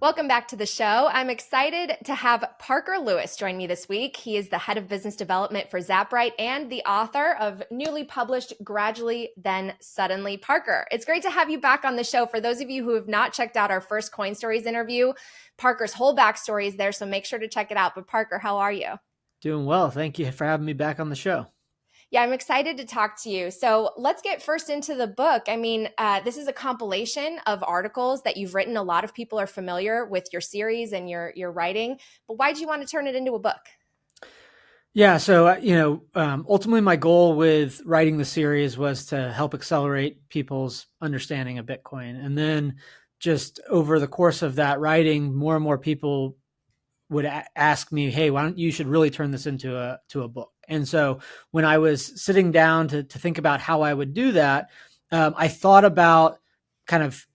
Welcome back to the show. I'm excited to have Parker Lewis join me this week. He is the head of business development for Zaprite and the author of newly published Gradually, Then Suddenly. Parker, it's great to have you back on the show. For those of you who have not checked out our first Coin Stories interview, Parker's whole backstory is there, so make sure to check it out. But Parker, how are you? Doing well. Thank you for having me back on the show. Yeah, I'm excited to talk to you. So let's get first into the book. This is a compilation of articles that you've written. A lot of people are familiar with your series and your writing, but why did you want to turn it into a book? Yeah, so ultimately my goal with writing the series was to help accelerate people's understanding of Bitcoin. And then just over the course of that writing, more and more people would ask me, "Hey, why don't you should really turn this into a book?" And so when I was sitting down to think about how I would do that, I thought about kind of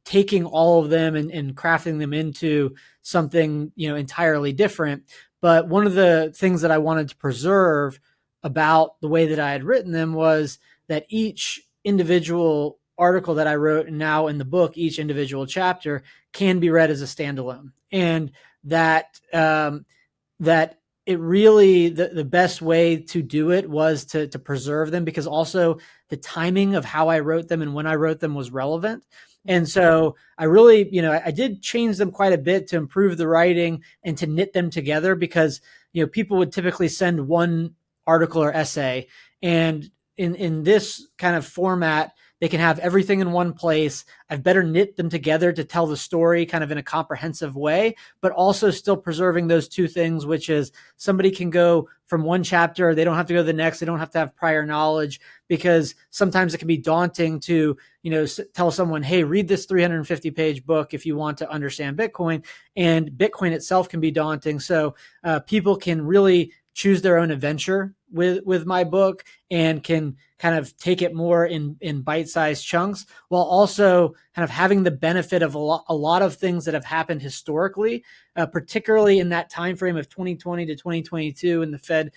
taking all of them and crafting them into something entirely different. But one of the things that I wanted to preserve about the way that I had written them was that each individual article that I wrote, and now in the book, each individual chapter can be read as a standalone, and that that it really the best way to do it was to preserve them, because also the timing of how I wrote them and when I wrote them was relevant. And so I really, I did change them quite a bit to improve the writing and to knit them together, because, people would typically send one article or essay, and in this kind of format, they can have everything in one place. I've better knit them together to tell the story kind of in a comprehensive way, but also still preserving those two things, which is somebody can go from one chapter, they don't have to go to the next, they don't have to have prior knowledge, because sometimes it can be daunting to, tell someone, hey, read this 350-page book if you want to understand Bitcoin, and Bitcoin itself can be daunting. So people can really choose their own adventure with my book and can kind of take it more in bite-sized chunks, while also kind of having the benefit of a lot of things that have happened historically, particularly in that time frame of 2020 to 2022, and the Fed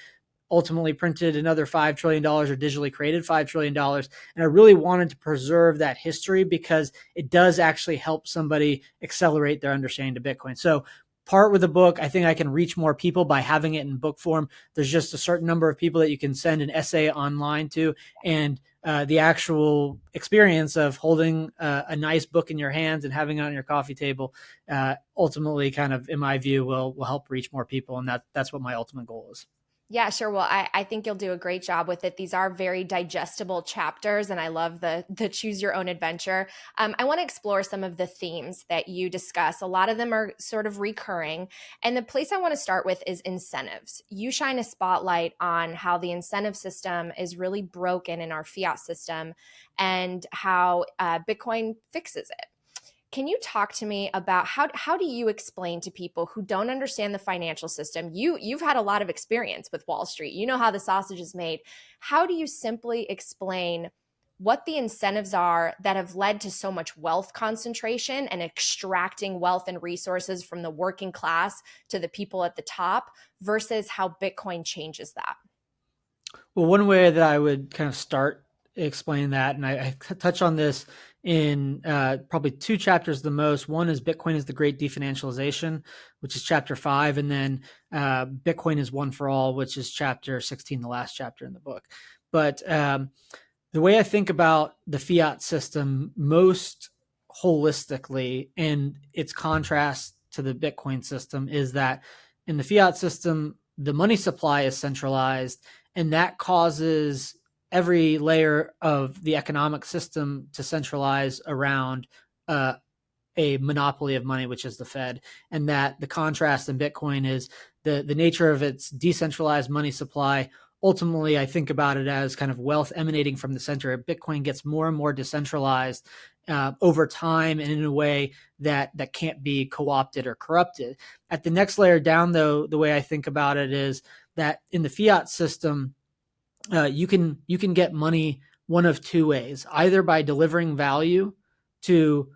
ultimately printed another $5 trillion or digitally created $5 trillion. And I really wanted to preserve that history because it does actually help somebody accelerate their understanding of Bitcoin. So part with the book, I think I can reach more people by having it in book form. There's just a certain number of people that you can send an essay online to, and the actual experience of holding a nice book in your hands and having it on your coffee table ultimately kind of, in my view, will help reach more people. And that's what my ultimate goal is. Yeah, sure. Well, I think you'll do a great job with it. These are very digestible chapters, and I love the choose your own adventure. I want to explore some of the themes that you discuss. A lot of them are sort of recurring. And the place I want to start with is incentives. You shine a spotlight on how the incentive system is really broken in our fiat system and how Bitcoin fixes it. Can you talk to me about how do you explain to people who don't understand the financial system? You've had a lot of experience with Wall Street. You know how the sausage is made. How do you simply explain what the incentives are that have led to so much wealth concentration and extracting wealth and resources from the working class to the people at the top versus how Bitcoin changes that? Well, one way that I would kind of start explaining that, and I touch on this in probably two chapters the most. One is Bitcoin is the Great Definancialization, which is chapter 5, and then Bitcoin is One for All, which is chapter 16, the last chapter in the book. But the way I think about the fiat system most holistically and its contrast to the Bitcoin system is that in the fiat system, the money supply is centralized, and that causes every layer of the economic system to centralize around a monopoly of money, which is the Fed. And that the contrast in Bitcoin is the nature of its decentralized money supply. Ultimately, I think about it as kind of wealth emanating from the center. Bitcoin gets more and more decentralized over time, and in a way that can't be co-opted or corrupted. At the next layer down, though, the way I think about it is that in the fiat system, you can get money one of two ways: either by delivering value to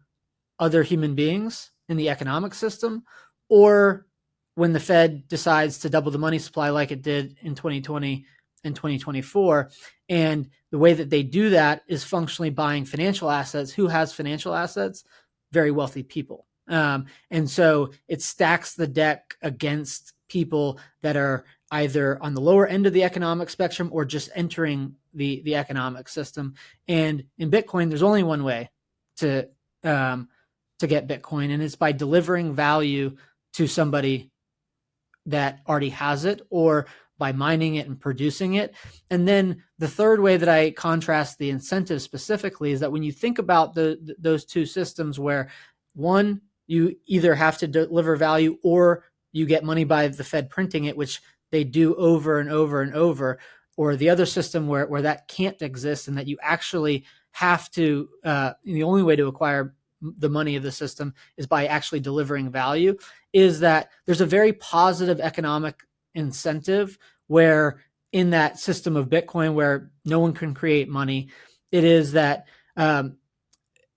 other human beings in the economic system, or when the Fed decides to double the money supply like it did in 2020 and 2024. And the way that they do that is functionally buying financial assets. Who has financial assets? Very wealthy people. And so it stacks the deck against people that are either on the lower end of the economic spectrum or just entering the economic system. And in Bitcoin, there's only one way to um, to get Bitcoin, and it's by delivering value to somebody that already has it, or by mining it and producing it. And then the third way that I contrast the incentive specifically is that when you think about those two systems, where one, you either have to deliver value or you get money by the Fed printing it, which they do over and over and over, or the other system where that can't exist and that you actually have to, the only way to acquire the money of the system is by actually delivering value, is that there's a very positive economic incentive where in that system of Bitcoin where no one can create money, it is that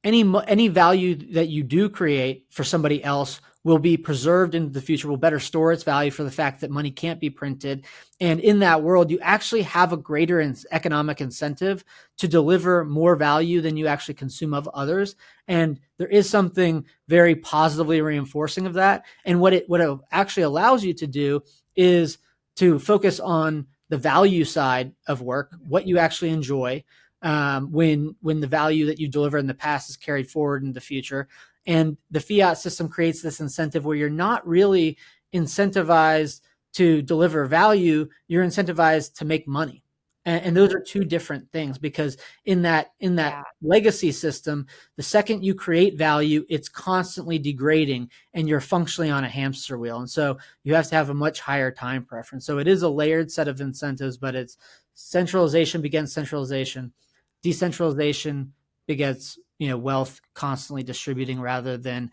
any value that you do create for somebody else will be preserved into the future, will better store its value for the fact that money can't be printed. And in that world, you actually have a greater economic incentive to deliver more value than you actually consume of others. And there is something very positively reinforcing of that. And what it actually allows you to do is to focus on the value side of work, what you actually enjoy, when the value that you deliver in the past is carried forward in the future. And the fiat system creates this incentive where you're not really incentivized to deliver value, you're incentivized to make money. And those are two different things, because in that Yeah. legacy system, the second you create value, it's constantly degrading and you're functionally on a hamster wheel. And so you have to have a much higher time preference. So it is a layered set of incentives, but it's centralization begets centralization. Decentralization begets wealth constantly distributing rather than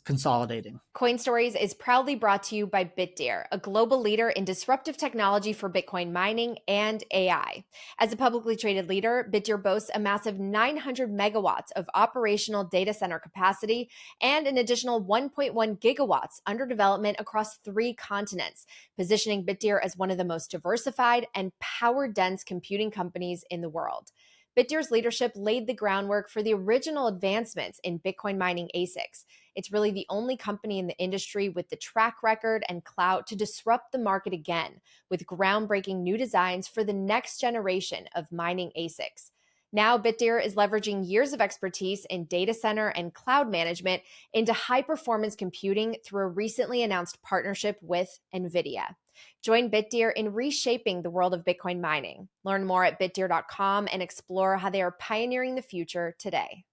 consolidating. Coin Stories is proudly brought to you by Bitdeer, a global leader in disruptive technology for Bitcoin mining and AI. As a publicly traded leader, Bitdeer boasts a massive 900 megawatts of operational data center capacity and an additional 1.1 gigawatts under development across 3 continents, positioning Bitdeer as one of the most diversified and power-dense computing companies in the world. Bitdeer's leadership laid the groundwork for the original advancements in Bitcoin mining ASICs. It's really the only company in the industry with the track record and clout to disrupt the market again with groundbreaking new designs for the next generation of mining ASICs. Now, Bitdeer is leveraging years of expertise in data center and cloud management into high performance computing through a recently announced partnership with NVIDIA. Join Bitdeer in reshaping the world of Bitcoin mining. Learn more at bitdeer.com and explore how they are pioneering the future today.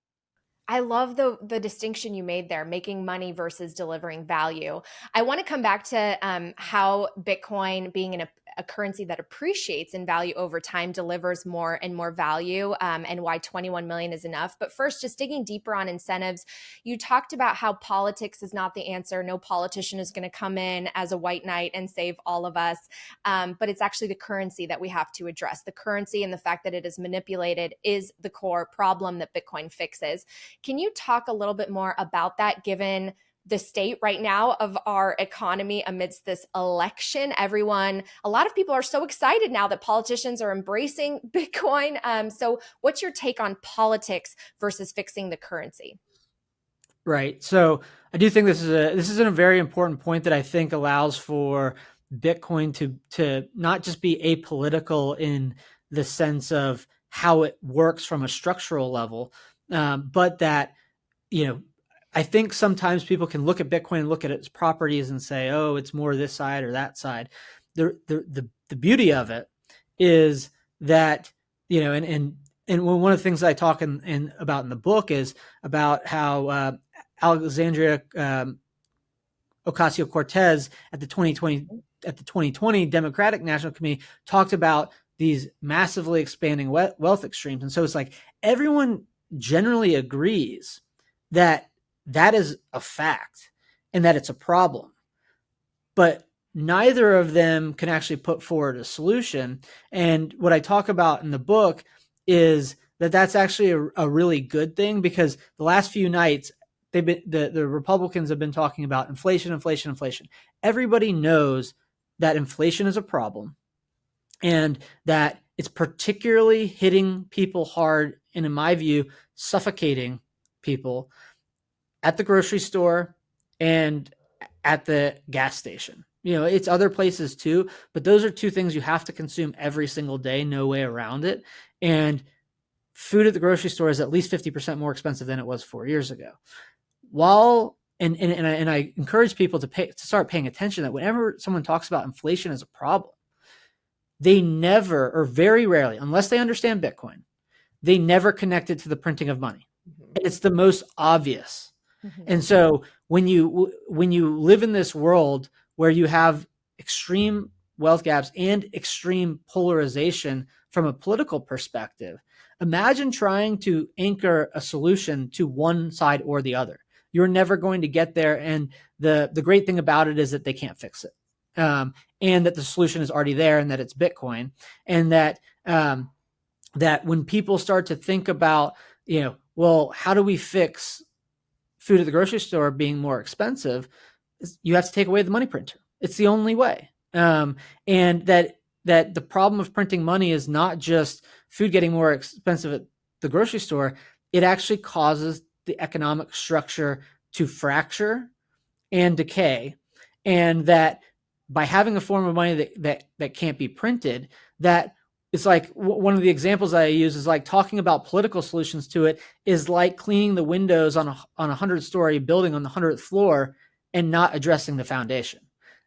I love the distinction you made there, making money versus delivering value. I want to come back to how Bitcoin, being a currency that appreciates in value over time, delivers more and more value, and why 21 million is enough. But first, just digging deeper on incentives, you talked about how politics is not the answer. No politician is going to come in as a white knight and save all of us. But it's actually the currency that we have to address. The currency and the fact that it is manipulated is the core problem that Bitcoin fixes. Can you talk a little bit more about that, given the state right now of our economy amidst this election? A lot of people are so excited now that politicians are embracing Bitcoin. So what's your take on politics versus fixing the currency? Right. So I do think this is a very important point that I think allows for Bitcoin to not just be apolitical in the sense of how it works from a structural level, but that you know I think sometimes people can look at Bitcoin and look at its properties and say, oh, it's more this side or that side. The beauty of it is that and one of the things I talk about in the book is about how Alexandria Ocasio-Cortez at the 2020 Democratic National Committee talked about these massively expanding wealth extremes. And so it's like everyone generally agrees that that is a fact and that it's a problem. But neither of them can actually put forward a solution. And what I talk about in the book is that that's actually a really good thing, because the last few nights the Republicans have been talking about inflation, inflation, inflation. Everybody knows that inflation is a problem and that it's particularly hitting people hard and, in my view, suffocating people. at the grocery store and at the gas station. It's other places too, but those are two things you have to consume every single day, no way around it. And food at the grocery store is at least 50% more expensive than it was 4 years ago. While and I encourage people to start paying attention that whenever someone talks about inflation as a problem, they never, or very rarely, unless they understand Bitcoin, they never connect it to the printing of money. Mm-hmm. It's the most obvious. Mm-hmm. And so when you live in this world where you have extreme wealth gaps and extreme polarization from a political perspective, imagine trying to anchor a solution to one side or the other. You're never going to get there. And the great thing about it is that they can't fix it. And that the solution is already there, and that it's Bitcoin, and that when people start to think about, well, how do we fix food at the grocery store being more expensive, you have to take away the money printer. It's the only way. And that the problem of printing money is not just food getting more expensive at the grocery store. It actually causes the economic structure to fracture and decay. And that by having a form of money that can't be printed, that it's like one of the examples I use is like talking about political solutions to it is like cleaning the windows on a 100-story building on the 100th floor and not addressing the foundation.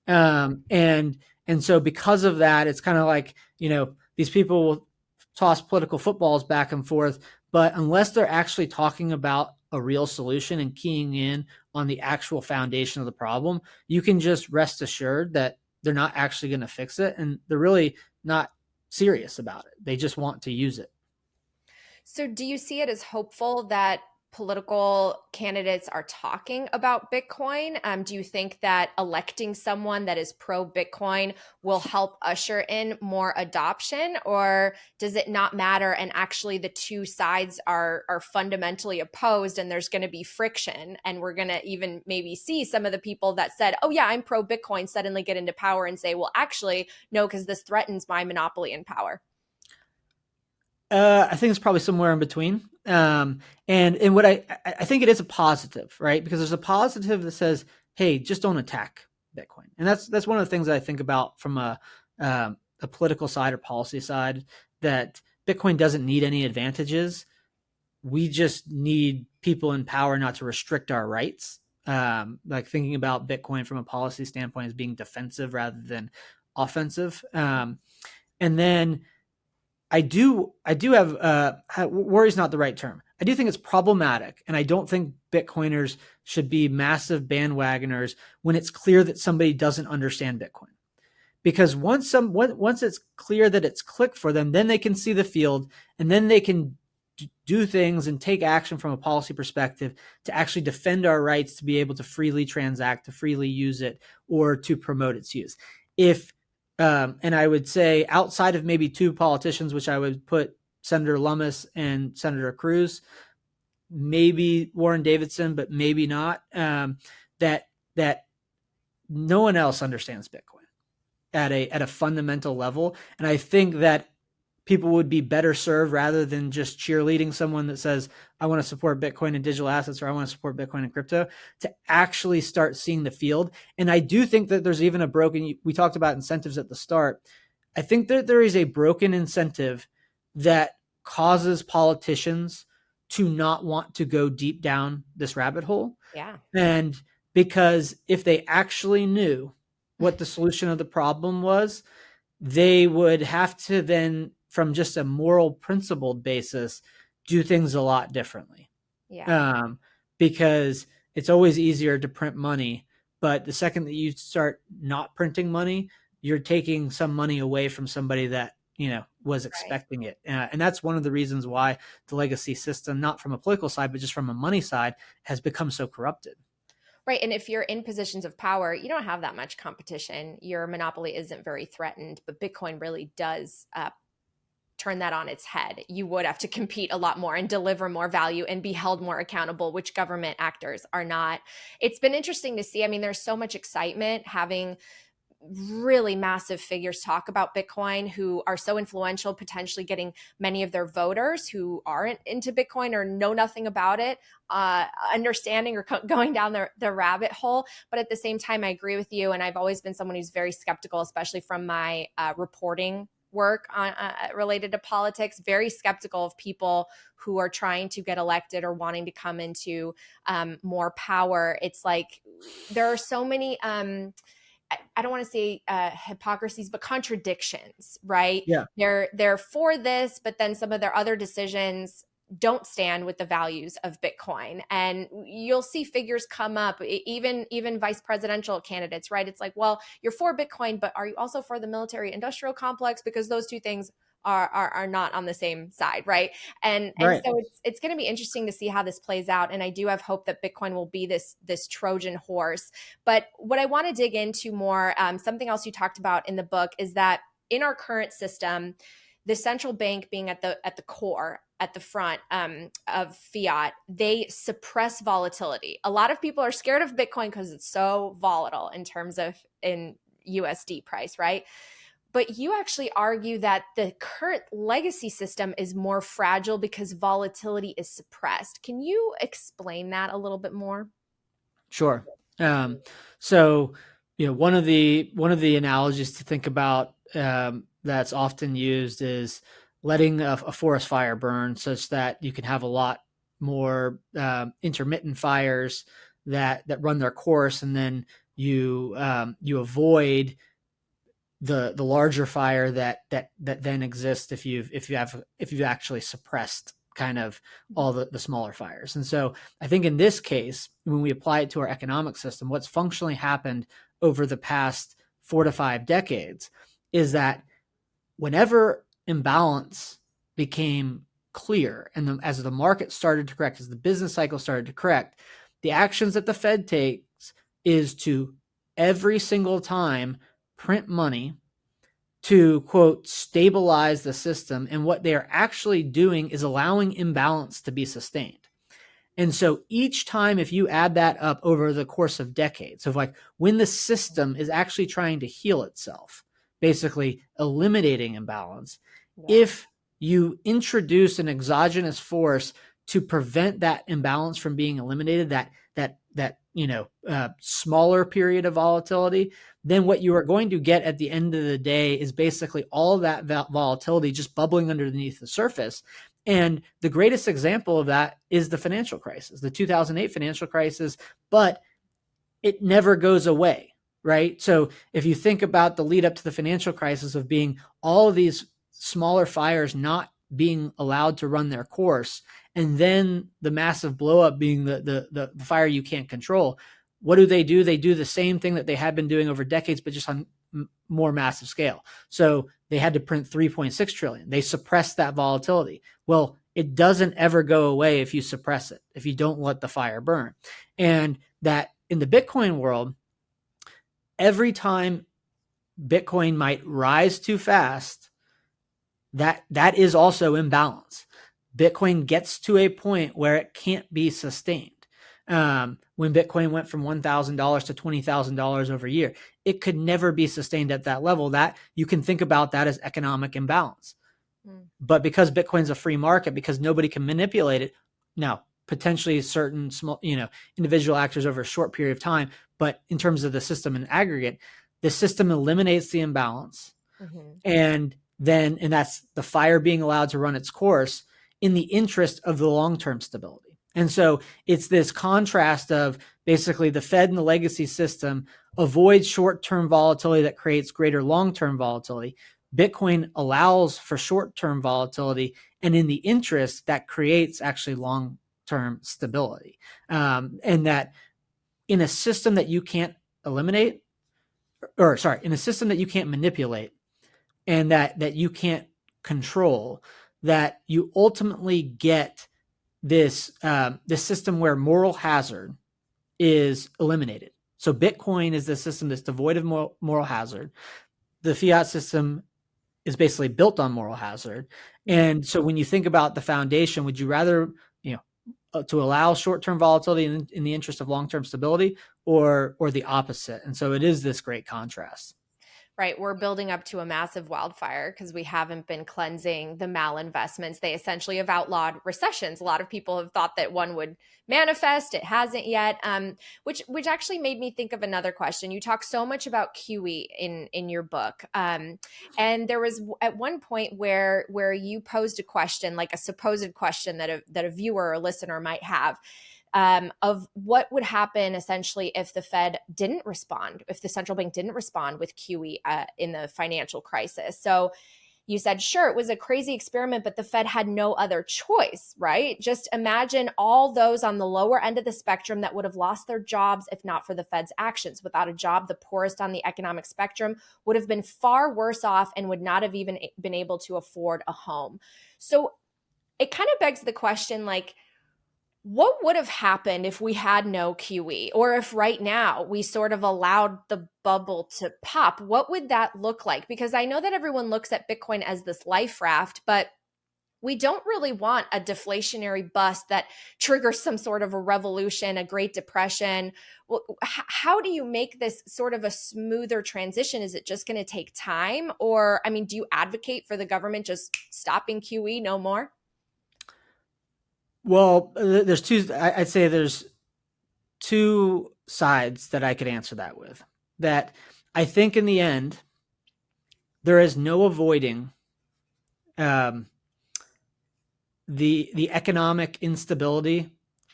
And so because of that, it's kind of like, these people will toss political footballs back and forth, but unless they're actually talking about a real solution and keying in on the actual foundation of the problem, you can just rest assured that they're not actually going to fix it, and they're really not serious about it. They just want to use it. So, do you see it as hopeful that political candidates are talking about Bitcoin? Do you think that electing someone that is pro Bitcoin will help usher in more adoption, or does it not matter? And actually, the two sides are fundamentally opposed, and there's going to be friction, and we're going to even maybe see some of the people that said, "Oh yeah, I'm pro Bitcoin," suddenly get into power and say, "Well, actually, no, because this threatens my monopoly in power." I think it's probably somewhere in between. And what I think it is a positive, right? Because there's a positive that says, "Hey, just don't attack Bitcoin," and that's one of the things that I think about from a political side or policy side. That Bitcoin doesn't need any advantages. We just need people in power not to restrict our rights. Like thinking about Bitcoin from a policy standpoint as being defensive rather than offensive. And then I do have worry is not the right term. I do think it's problematic, and I don't think Bitcoiners should be massive bandwagoners when it's clear that somebody doesn't understand Bitcoin. Because once it's clear that it's click for them, then they can see the field, and then they can do things and take action from a policy perspective to actually defend our rights to be able to freely transact, to freely use it, or to promote its use. If And I would say outside of maybe two politicians, which I would put Senator Lummis and Senator Cruz, maybe Warren Davidson, but maybe not. That no one else understands Bitcoin at a fundamental level, and I think that people would be better served rather than just cheerleading someone that says, "I want to support Bitcoin and digital assets," or "I want to support Bitcoin and crypto," to actually start seeing the field. And I do think that there's even we talked about incentives at the start. I think that there is a broken incentive that causes politicians to not want to go deep down this rabbit hole. Yeah. And because if they actually knew what the solution of the problem was, they would have to then, from just a moral principled basis, do things a lot differently. Yeah. Because it's always easier to print money, but the second that you start not printing money, you're taking some money away from somebody that was Right. expecting it. And that's one of the reasons why the legacy system, not from a political side, but just from a money side, has become so corrupted. Right. And if you're in positions of power, you don't have that much competition. Your monopoly isn't very threatened, but Bitcoin really does turn that on its head. You would have to compete a lot more and deliver more value and be held more accountable, which government actors are not. It's been interesting to see. I mean, there's so much excitement having really massive figures talk about Bitcoin who are so influential, potentially getting many of their voters who aren't into Bitcoin or know nothing about it, understanding or going down the rabbit hole. But at the same time, I agree with you. And I've always been someone who's very skeptical, especially from my reporting work on related to politics, very skeptical of people who are trying to get elected or wanting to come into more power. It's like there are so many I don't want to say hypocrisies, but contradictions, right? Yeah. They're for this, but then some of their other decisions don't stand with the values of Bitcoin. And you'll see figures come up, even vice presidential candidates, right? It's like, well, you're for Bitcoin, but are you also for the military industrial complex? Because those two things are not on the same side, right? And Right. so it's going to be interesting to see how this plays out. And I do have hope that Bitcoin will be this Trojan horse. But what I want to dig into more, something else you talked about in the book, is that in our current system, the central bank being at the core, at the front of fiat, they suppress volatility. A lot of people are scared of Bitcoin because it's so volatile in terms of in USD price, right? But you actually argue that the current legacy system is more fragile because volatility is suppressed. Can you explain that a little bit more? Sure. Um, so, one of the analogies to think about that's often used is letting a forest fire burn, such that you can have a lot more intermittent fires that run their course, and then you avoid the larger fire that then exists if you've actually suppressed kind of all the smaller fires. And so I think in this case, when we apply it to our economic system, what's functionally happened over the past 4 to 5 decades is that whenever imbalance became clear, and as the market started to correct, as the business cycle started to correct, the actions that the Fed takes is to every single time print money to, quote, stabilize the system. And what they are actually doing is allowing imbalance to be sustained. And so each time, if you add that up over the course of decades, of like when the system is actually trying to heal itself, basically eliminating imbalance, Yeah. if you introduce an exogenous force to prevent that imbalance from being eliminated, that smaller period of volatility, then what you are going to get at the end of the day is basically all of that volatility just bubbling underneath the surface. And the greatest example of that is the financial crisis, the 2008 financial crisis, but it never goes away, right? So if you think about the lead up to the financial crisis of being all of these smaller fires not being allowed to run their course, and then the massive blowup being the fire you can't control, what do? They do the same thing that they had been doing over decades, but just on more massive scale. So they had to print 3.6 trillion. They suppressed that volatility. Well, it doesn't ever go away if you suppress it, if you don't let the fire burn. And that in the Bitcoin world, every time Bitcoin might rise too fast, that is also imbalance. Bitcoin gets to a point where it can't be sustained. When Bitcoin went from $1,000 to $20,000 over a year, it could never be sustained at that level. That you can think about that as economic imbalance. Mm. But because Bitcoin's a free market, because nobody can manipulate it, now potentially certain small, individual actors over a short period of time. But in terms of the system in aggregate, the system eliminates the imbalance, Mm-hmm. and that's the fire being allowed to run its course in the interest of the long-term stability. And so it's this contrast of basically the Fed and the legacy system avoid short-term volatility that creates greater long-term volatility. Bitcoin allows for short-term volatility, and in the interest that creates actually long-term stability. And that in a system that you can't eliminate, in a system that you can't manipulate, and that you can't control, that you ultimately get this system where moral hazard is eliminated. So Bitcoin is the system that's devoid of moral hazard. The fiat system is basically built on moral hazard. And so when you think about the foundation, would you rather, to allow short-term volatility in the interest of long-term stability, or the opposite? And so it is this great contrast. Right. We're building up to a massive wildfire because we haven't been cleansing the malinvestments. They essentially have outlawed recessions. A lot of people have thought that one would manifest. It hasn't yet. Which actually made me think of another question. You talk so much about QE in your book, and there was at one point where you posed a question, like a supposed question that a viewer or listener might have, of what would happen essentially if the Fed didn't respond, if the central bank didn't respond with QE in the financial crisis. So you said, sure, it was a crazy experiment, but the Fed had no other choice, right? Just imagine all those on the lower end of the spectrum that would have lost their jobs if not for the Fed's actions. Without a job, the poorest on the economic spectrum would have been far worse off and would not have even been able to afford a home. So it kind of begs the question, like, what would have happened if we had no QE, or if right now we sort of allowed the bubble to pop? What would that look like? Because I know that everyone looks at Bitcoin as this life raft, but we don't really want a deflationary bust that triggers some sort of a revolution, a Great Depression. Well, how do you make this sort of a smoother transition? Is it just going to take time? Or, I mean, do you advocate for the government just stopping QE no more? Well, there's two. I'd say there's two sides that I could answer that with. That I think in the end, there is no avoiding um, the economic instability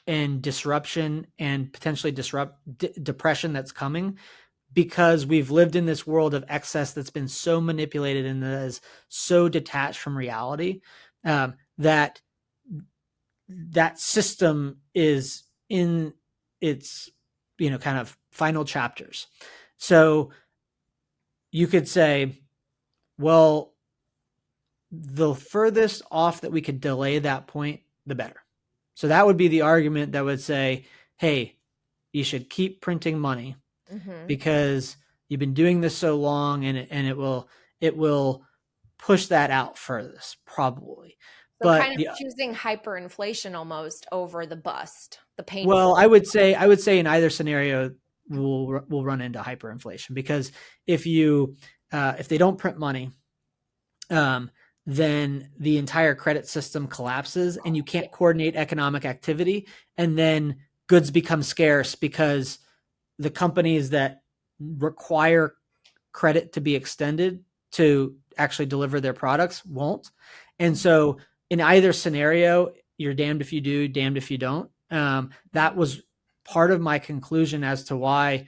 and disruption and potentially depression that's coming, because we've lived in this world of excess that's been so manipulated and that is so detached from reality, that that system is in its kind of final chapters. So you could say, well, the furthest off that we could delay that point, the better. So that would be the argument that would say, hey, you should keep printing money Mm-hmm. because you've been doing this so long, and it will push that out furthest probably. So kind But of the choosing hyperinflation almost over the bust, the Well, painful. I would say in either scenario we'll run into hyperinflation, because if they don't print money, um, then the entire credit system collapses and you Yeah. can't coordinate economic activity, and then goods become scarce because the companies that require credit to be extended to actually deliver their products won't. And so in either scenario, you're damned if you do, damned if you don't. That was part of my conclusion as to why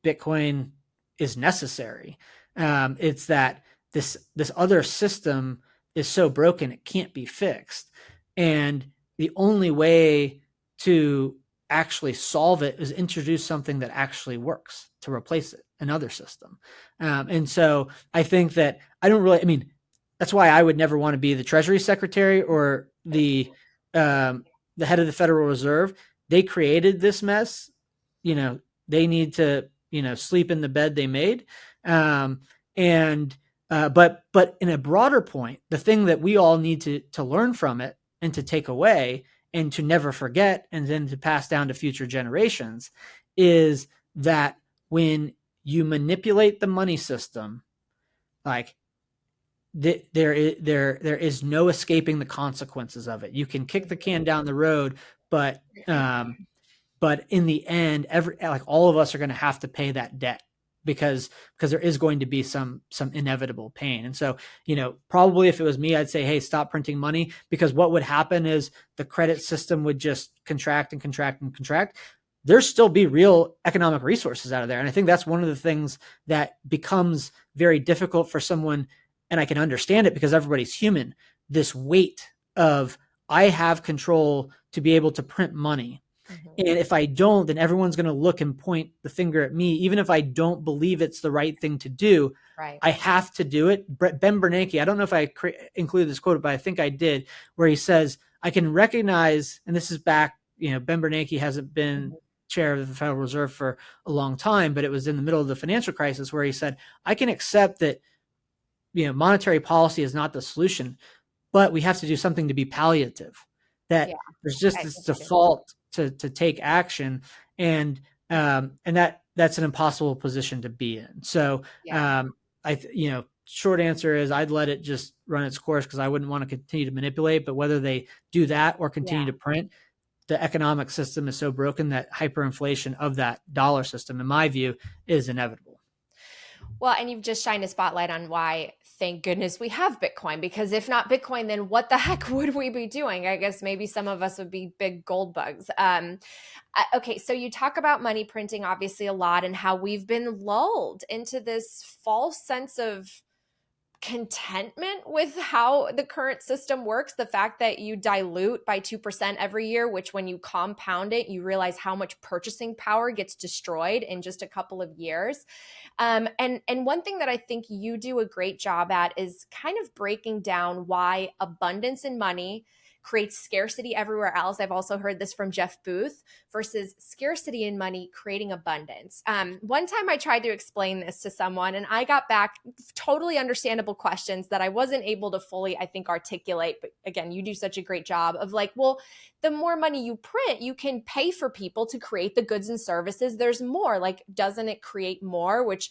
Bitcoin is necessary. It's that this other system is so broken it can't be fixed, and the only way to actually solve it is introduce something that actually works to replace it, another system. And so I think that I don't really. I mean, that's why I would never want to be the Treasury Secretary or um, the head of the Federal Reserve. They created this mess. You know, they need to sleep in the bed they made. Um, and but in a broader point, the thing that we all need to learn from it and to take away and to never forget and then to pass down to future generations is that when you manipulate the money system, like there is no escaping the consequences of it. You can kick the can down the road, but in the end, all of us are going to have to pay that debt, because there is going to be some inevitable pain. And so, probably if it was me, I'd say, hey, stop printing money, because what would happen is the credit system would just contract and contract and contract. There's still be real economic resources out of there. And I think that's one of the things that becomes very difficult for someone, and I can understand it because everybody's human, this weight of I have control to be able to print money. Mhm. And if I don't, then everyone's going to look and point the finger at me, even if I don't believe it's the right thing to do. Right. I have to do it. Ben Bernanke, I don't know if I included this quote, but I think I did, where he says, I can recognize, and this is back, Ben Bernanke hasn't been Mhm. chair of the Federal Reserve for a long time, but it was in the middle of the financial crisis where he said, I can accept that, monetary policy is not the solution, but we have to do something to be palliative. That Yeah, there's just I this think so. default to take action, and that that's an impossible position to be in. So, Yeah. short answer is I'd let it just run its course because I wouldn't want to continue to manipulate. But whether they do that or continue Yeah. to print, the economic system is so broken that hyperinflation of that dollar system, in my view, is inevitable. Well, and you've just shined a spotlight on why, thank goodness, we have Bitcoin, because if not Bitcoin, then what the heck would we be doing? I guess maybe some of us would be big gold bugs. Okay, so you talk about money printing obviously a lot, and how we've been lulled into this false sense of contentment with how the current system works. The fact that you dilute by 2% every year, which when you compound it, you realize how much purchasing power gets destroyed in just a couple of years. And one thing that I think you do a great job at is kind of breaking down why abundance in money creates scarcity everywhere else. I've also heard this from Jeff Booth, versus scarcity in money creating abundance. One time I tried to explain this to someone, and I got back totally understandable questions that I wasn't able to fully, I think, articulate. But again, you do such a great job of like, well, the more money you print, you can pay for people to create the goods and services. There's more. Like, doesn't it create more? Which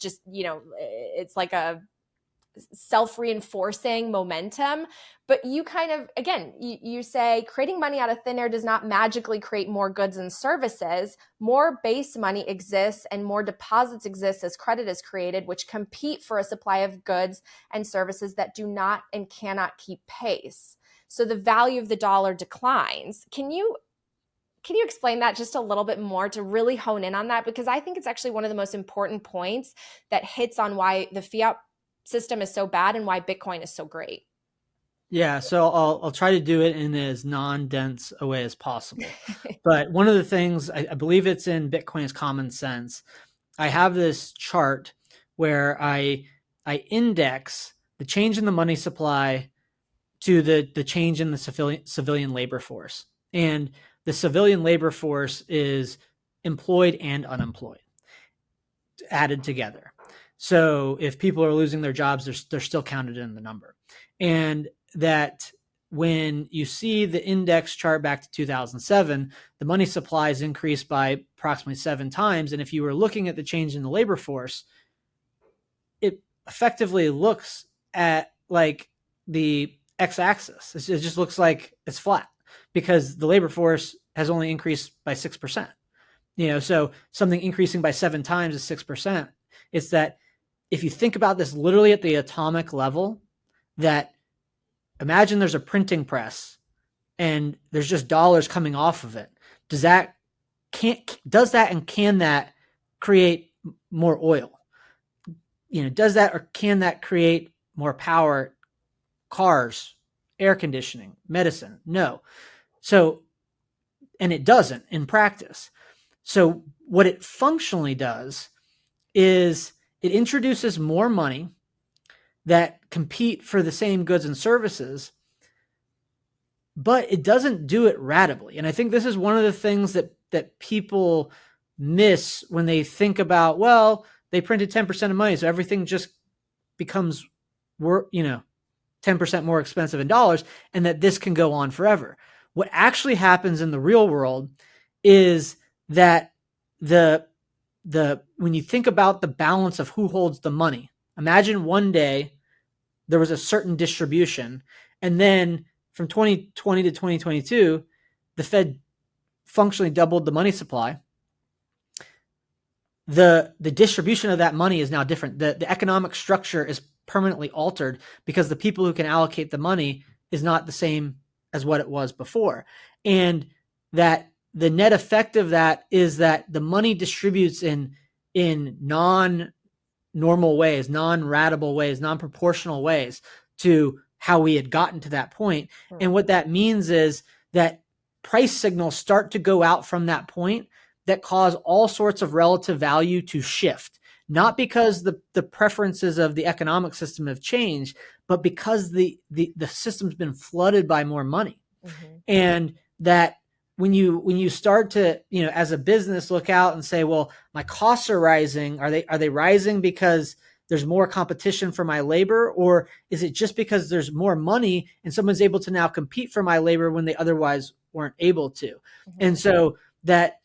just, it's like a self-reinforcing momentum. But you kind of, again, you say creating money out of thin air does not magically create more goods and services. More base money exists and more deposits exist as credit is created, which compete for a supply of goods and services that do not and cannot keep pace. So the value of the dollar declines. Can you explain that just a little bit more to really hone in on that? Because I think it's actually one of the most important points that hits on why the fiat system is so bad and why Bitcoin is so great. Yeah, so I'll try to do it in as non-dense a way as possible. But one of the things I believe it's in Bitcoin's Common Sense. I have this chart where I index the change in the money supply to the change in the civilian labor force, and the civilian labor force is employed and unemployed added together. So if people are losing their jobs, they're still counted in the number. And that when you see the index chart back to 2007, the money supply is increased by approximately 7 times. And if you were looking at the change in the labor force, it effectively looks at like the x-axis. It just looks like it's flat because the labor force has only increased by 6%. So something increasing by 7 times is 6%. It's that if you think about this literally at the atomic level, that imagine there's a printing press and there's just dollars coming off of it. Does that and can that create more oil? Does that or can that create more power, cars, air conditioning, medicine? No. So, and it doesn't in practice. So what it functionally does is it introduces more money that compete for the same goods and services, but it doesn't do it ratably. And I think this is one of the things that people miss when they think about, well, they printed 10% of money, so everything just becomes 10% more expensive in dollars, and that this can go on forever. What actually happens in the real world is that the when you think about the balance of who holds the money, imagine one day there was a certain distribution, and then from 2020 to 2022, the Fed functionally doubled the money supply. The distribution of that money is now different. The economic structure is permanently altered because the people who can allocate the money is not the same as what it was before. And that the net effect of that is that the money distributes in non-normal ways, non-ratable ways, non-proportional ways to how we had gotten to that point. And what that means is that price signals start to go out from that point that cause all sorts of relative value to shift, not because the preferences of the economic system have changed, but because the system's been flooded by more money. Mm-hmm. And that when you start to, as a business, look out and say, well, my costs are rising. Are they rising because there's more competition for my labor, or is it just because there's more money and someone's able to now compete for my labor when they otherwise weren't able to? Mm-hmm. And so that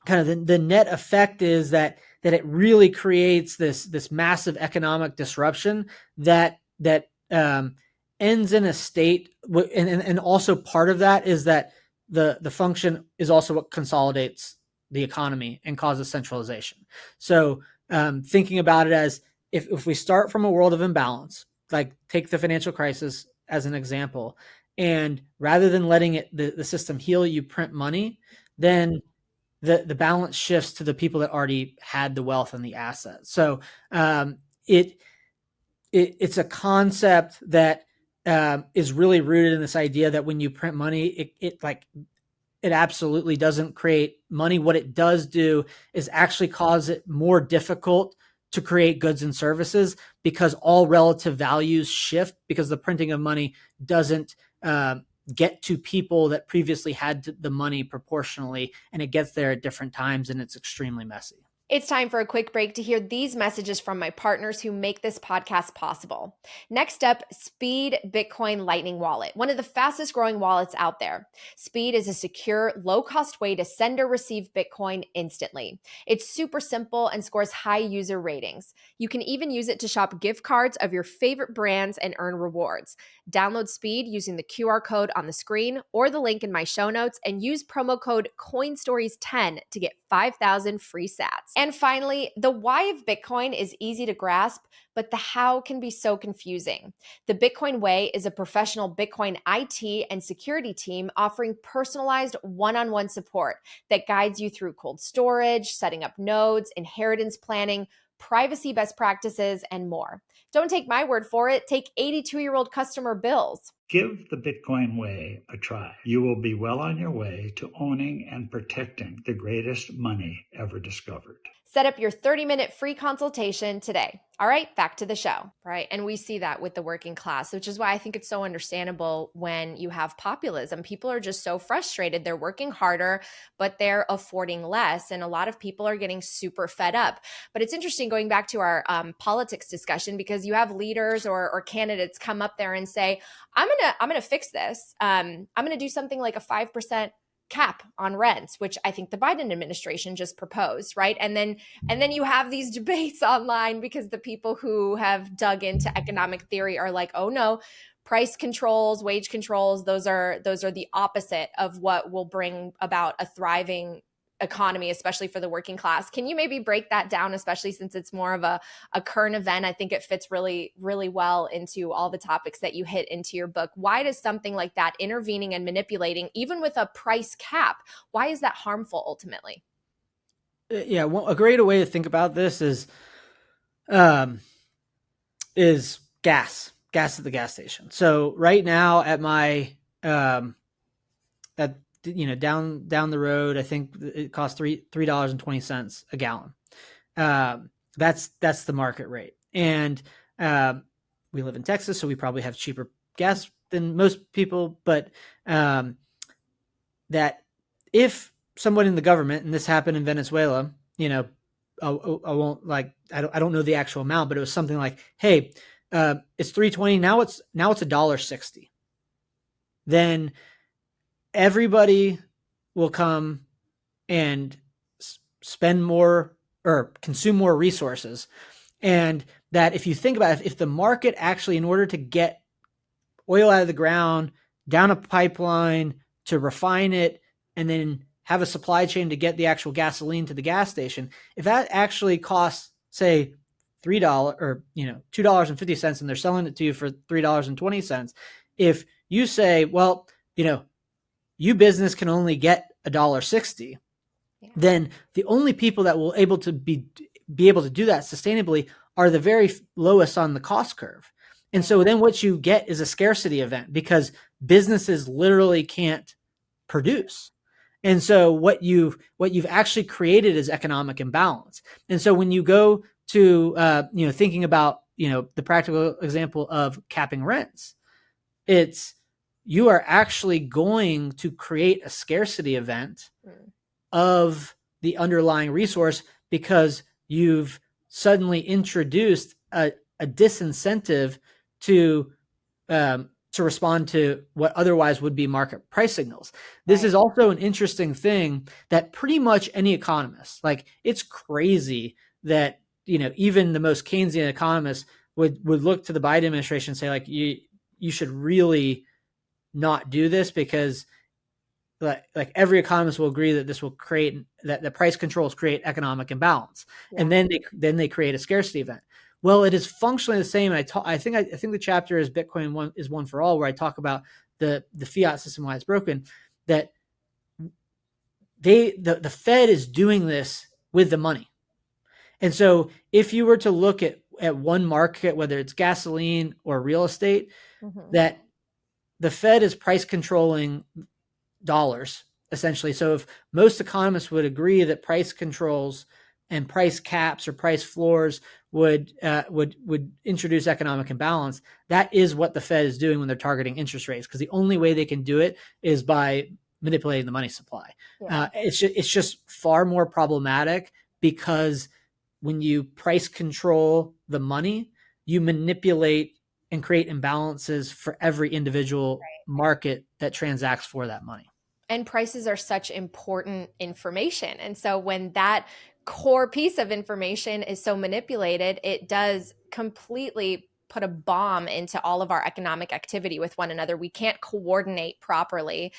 kind of the net effect is that it really creates this massive economic disruption that ends in a state, and also part of that is that the function is also what consolidates the economy and causes centralization. So thinking about it as, if we start from a world of imbalance, like take the financial crisis as an example, and rather than letting the system heal, you print money, then the balance shifts to the people that already had the wealth and the assets. So um, it, it's a concept that is really rooted in this idea that when you print money, it absolutely doesn't create money. What it does do is actually cause it more difficult to create goods and services, because all relative values shift, because the printing of money doesn't get to people that previously had the money proportionally, and it gets there at different times, and it's extremely messy. It's time for a quick break to hear these messages from my partners who make this podcast possible. Next up, Speed Bitcoin Lightning Wallet, one of the fastest growing wallets out there. Speed is a secure, low cost way to send or receive Bitcoin instantly. It's super simple and scores high user ratings. You can even use it to shop gift cards of your favorite brands and earn rewards. Download Speed using the QR code on the screen or the link in my show notes, and use promo code CoinStories10 to get 5,000 free sats. And finally, the why of Bitcoin is easy to grasp, but the how can be so confusing. The Bitcoin Way is a professional Bitcoin IT and security team offering personalized one-on-one support that guides you through cold storage, setting up nodes, inheritance planning, privacy best practices, and more. Don't take my word for it. Take 82-year-old customer Bill's. Give the Bitcoin Way a try. You will be well on your way to owning and protecting the greatest money ever discovered. Set up your 30-minute free consultation today. All right, back to the show, right? And we see that with the working class, which is why I think it's so understandable when you have populism. People are just so frustrated. They're working harder, but they're affording less. And a lot of people are getting super fed up. But it's interesting going back to our politics discussion, because you have leaders or candidates come up there and say, I'm gonna fix this. I'm gonna do something like a 5% cap on rents, which I think the Biden administration just proposed, right? And then you have these debates online because the people who have dug into economic theory are like, oh no, price controls, wage controls, those are the opposite of what will bring about a thriving economy, especially for the working class. Can you maybe break that down, especially since it's more of a current event? I think it fits really, really well into all the topics that you hit into your book. Why does something like that, intervening and manipulating, even with a price cap, why is that harmful ultimately? Yeah, well, a great way to think about this um, is gas at the gas station. So right now at my at down the road, I think it costs $3.20 a gallon. That's the market rate, and we live in Texas, so we probably have cheaper gas than most people. But that if someone in the government, and this happened in Venezuela, I won't I don't know the actual amount, but it was something like, hey, it's 3.20 now. It's $1.60. Then everybody will come and spend more or consume more resources. And that, if you think about it, if the market actually, in order to get oil out of the ground, down a pipeline to refine it, and then have a supply chain to get the actual gasoline to the gas station, if that actually costs, say, $3 or $2.50, and they're selling it to you for $3.20, if you say, well, you business can only get $1.60, yeah, then the only people that will be able to do that sustainably are the very lowest on the cost curve. And so then what you get is a scarcity event, because businesses literally can't produce. And so what you've actually created is economic imbalance. And so when you go to thinking about the practical example of capping rents, you are actually going to create a scarcity event of the underlying resource, because you've suddenly introduced a disincentive to to respond to what otherwise would be market price signals. This Right. is also an interesting thing that pretty much any economist, like it's crazy that, even the most Keynesian economists would look to the Biden administration and say like, you should really not do this because like every economist will agree that this will create that the price controls create economic imbalance, Yeah. and then they create a scarcity event. Well, it is functionally the same. And I think the chapter is Bitcoin is one for all, where I talk about the fiat system, why it's broken. That the Fed is doing this with the money, and so if you were to look at one market, whether it's gasoline or real estate, Mm-hmm. that the Fed is price controlling dollars essentially. So if most economists would agree that price controls and price caps or price floors would introduce economic imbalance, that is what the Fed is doing when they're targeting interest rates, because the only way they can do it is by manipulating the money supply. Yeah. It's just far more problematic, because when you price control the money, you manipulate and create imbalances for every individual market that transacts for that money. And prices are such important information. And so when that core piece of information is so manipulated, it does completely put a bomb into all of our economic activity with one another. We can't coordinate properly.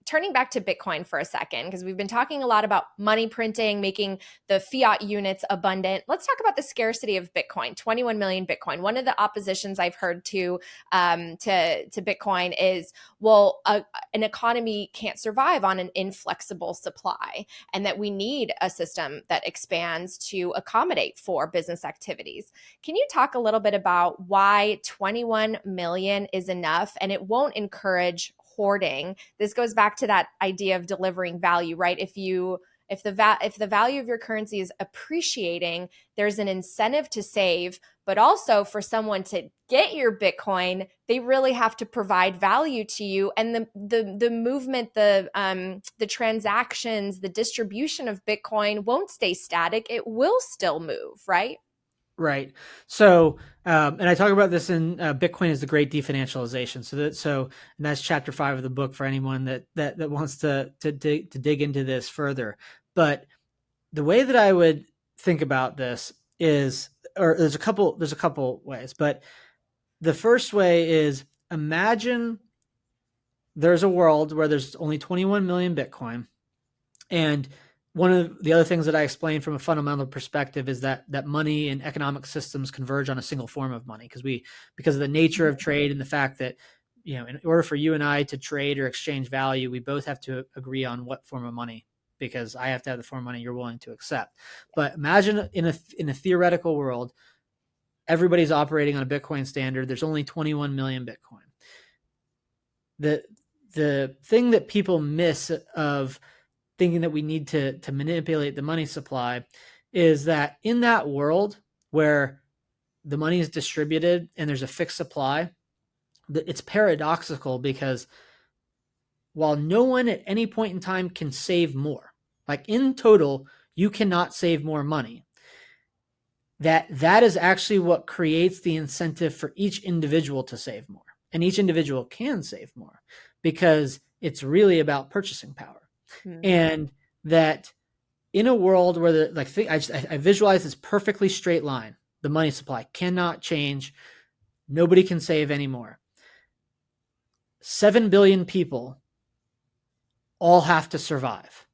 Turning back to Bitcoin for a second, because we've been talking a lot about money printing, making the fiat units abundant. Let's talk about the scarcity of Bitcoin, 21 million Bitcoin. One of the oppositions I've heard to Bitcoin is, well, an economy can't survive on an inflexible supply, and that we need a system that expands to accommodate for business activities. Can you talk a little bit about why 21 million is enough and it won't encourage hoarding? This goes back to that idea of delivering value, right? If the value of your currency is appreciating, there's an incentive to save, but also for someone to get your Bitcoin, they really have to provide value to you. And the movement, the transactions, the distribution of Bitcoin won't stay static. It will still move, right? Right. So, and I talk about this in Bitcoin is the Great Definancialization. And that's chapter 5 of the book for anyone that wants to dig into this further. But the way that I would think about this is, or there's a couple ways, but the first way is, imagine there's a world where there's only 21 million Bitcoin. And one of the other things that I explain from a fundamental perspective is that money and economic systems converge on a single form of money, because of the nature of trade and the fact that, in order for you and I to trade or exchange value, we both have to agree on what form of money, because I have to have the form of money you're willing to accept. But imagine in a theoretical world, everybody's operating on a Bitcoin standard. There's only 21 million Bitcoin. The thing that people miss of thinking that we need to manipulate the money supply is that in that world where the money is distributed and there's a fixed supply, it's paradoxical, because while no one at any point in time can save more, like in total, you cannot save more money, that is actually what creates the incentive for each individual to save more. And each individual can save more because it's really about purchasing power. And that in a world where I visualize this perfectly straight line, the money supply cannot change. Nobody can save anymore. 7 billion people all have to survive.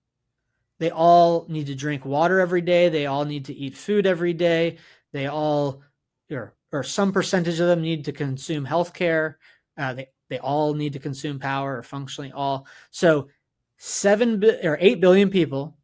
They all need to drink water every day. They all need to eat food every day. They all, or some percentage of them, need to consume healthcare. They all need to consume power, or functionally all. So 8 billion people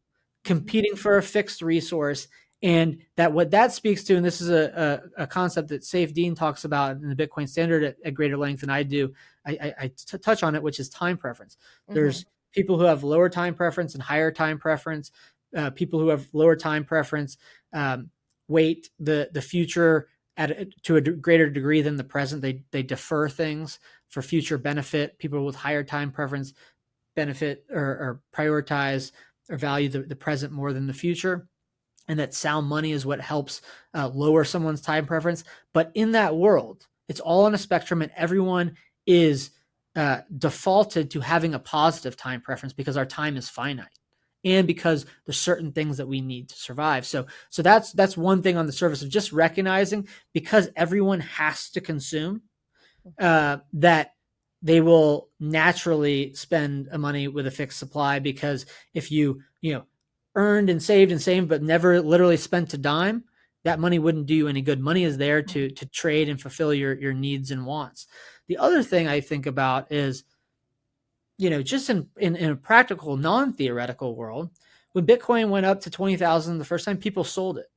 competing for a fixed resource. And what that speaks to, and this is a concept that Saif Dean talks about in the Bitcoin Standard at greater length than I do. I touch on it, which is time preference. There's people who have lower time preference and higher time preference. People who have lower time preference weight the future to a greater degree than the present. They defer things for future benefit. People with higher time preference benefit or prioritize or value the present more than the future. And that sound money is what helps lower someone's time preference. But in that world, It's all on a spectrum, and everyone is defaulted to having a positive time preference because our time is finite, and because there's certain things that we need to survive. So that's one thing on the surface of just recognizing, because everyone has to consume, that they will naturally spend money with a fixed supply. Because if you earned and saved but never literally spent a dime, that money wouldn't do you any good. Money is there to trade and fulfill your needs and wants. The other thing I think about is, just in a practical, non-theoretical world, when Bitcoin went up to 20,000 the first time, people sold it.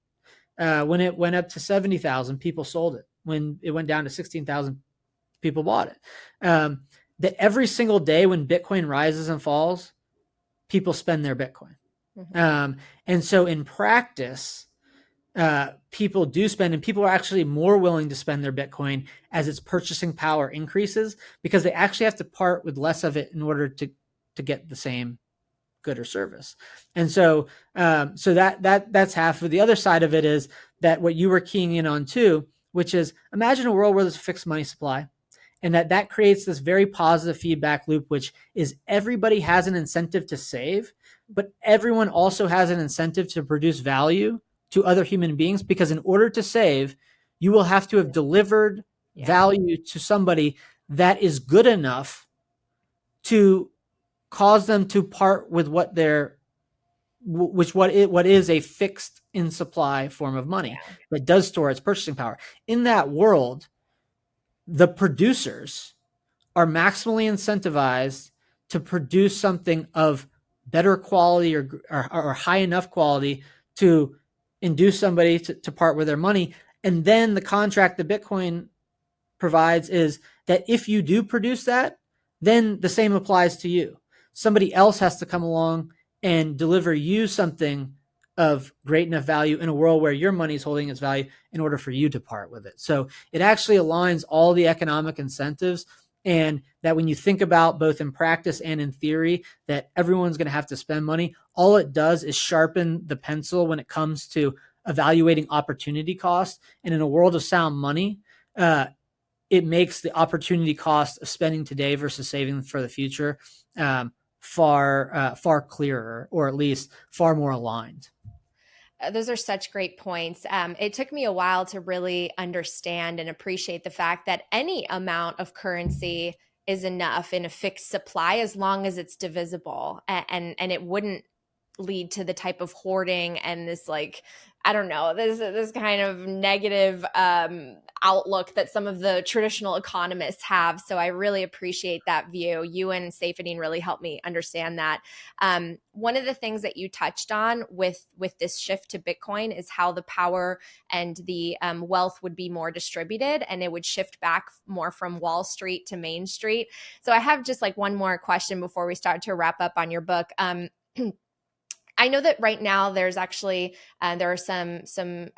When it went up to 70,000, people sold it. When it went down to 16,000, people bought it. That every single day when Bitcoin rises and falls, people spend their Bitcoin. And so in practice, people do spend, and people are actually more willing to spend their Bitcoin as its purchasing power increases, because they actually have to part with less of it in order to get the same good or service. And so that's half of the other side of it, is that what you were keying in on too, which is, imagine a world where there's a fixed money supply, and that creates this very positive feedback loop, which is everybody has an incentive to save, but everyone also has an incentive to produce value to other human beings, because in order to save, you will have to have delivered value to somebody that is good enough to cause them to part with what is a fixed in supply form of money that does store its purchasing power. In that world, the producers are maximally incentivized to produce something of better quality or high enough quality to induce somebody to part with their money. And then the contract that Bitcoin provides is that if you do produce that, then the same applies to you. Somebody else has to come along and deliver you something of great enough value in a world where your money is holding its value in order for you to part with it. So it actually aligns all the economic incentives, and that when you think about both in practice and in theory that everyone's going to have to spend money, all it does is sharpen the pencil when it comes to evaluating opportunity cost. And in a world of sound money, it makes the opportunity cost of spending today versus saving for the future far clearer, or at least far more aligned. Those are such great points. It took me a while to really understand and appreciate the fact that any amount of currency is enough in a fixed supply, as long as it's divisible, and it wouldn't lead to the type of hoarding and this, like, I don't know, this kind of negative outlook that some of the traditional economists have. So I really appreciate that view. You and Saifedean really helped me understand that. One of the things that you touched on with this shift to Bitcoin is how the power and the wealth would be more distributed, and it would shift back more from Wall Street to Main Street. So I have just like one more question before we start to wrap up on your book. I know that right now there's actually there are some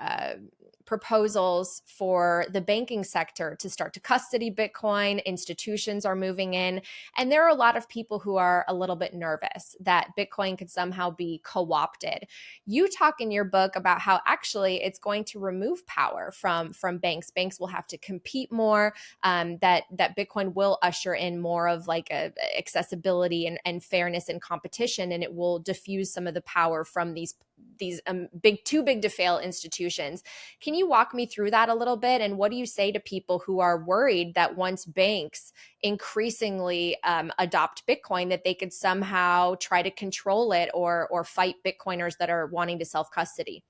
proposals for the banking sector to start to custody Bitcoin. Institutions are moving in, and there are a lot of people who are a little bit nervous that Bitcoin could somehow be co-opted. You talk in your book about how actually it's going to remove power from banks. Banks will have to compete more. That Bitcoin will usher in more of like a accessibility and fairness and competition, and it will diffuse some of the power from these too big to fail institutions. Can you walk me through that a little bit? And what do you say to people who are worried that once banks increasingly adopt Bitcoin, that they could somehow try to control it or fight Bitcoiners that are wanting to self-custody?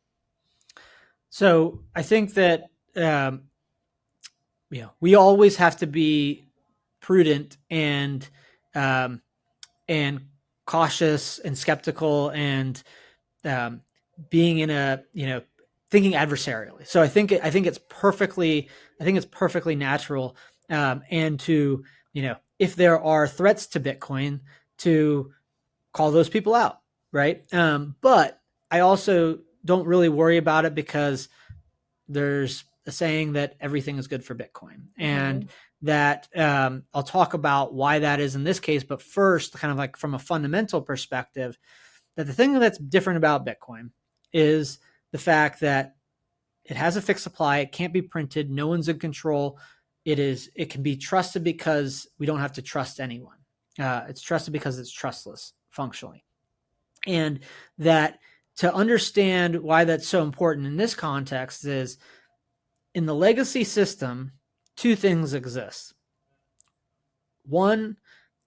So I think that we always have to be prudent and cautious and skeptical, and being in a thinking adversarially. So I think it's perfectly natural, and to if there are threats to Bitcoin, to call those people out, right? But I also don't really worry about it, because there's a saying that everything is good for Bitcoin, and that I'll talk about why that is in this case. But first, kind of like from a fundamental perspective, that the thing that's different about Bitcoin is the fact that it has a fixed supply. It can't be printed. No one's in control. it can be trusted because we don't have to trust anyone. It's trusted because it's trustless functionally. And that to understand why that's so important in this context is in the legacy system, two things exist. One,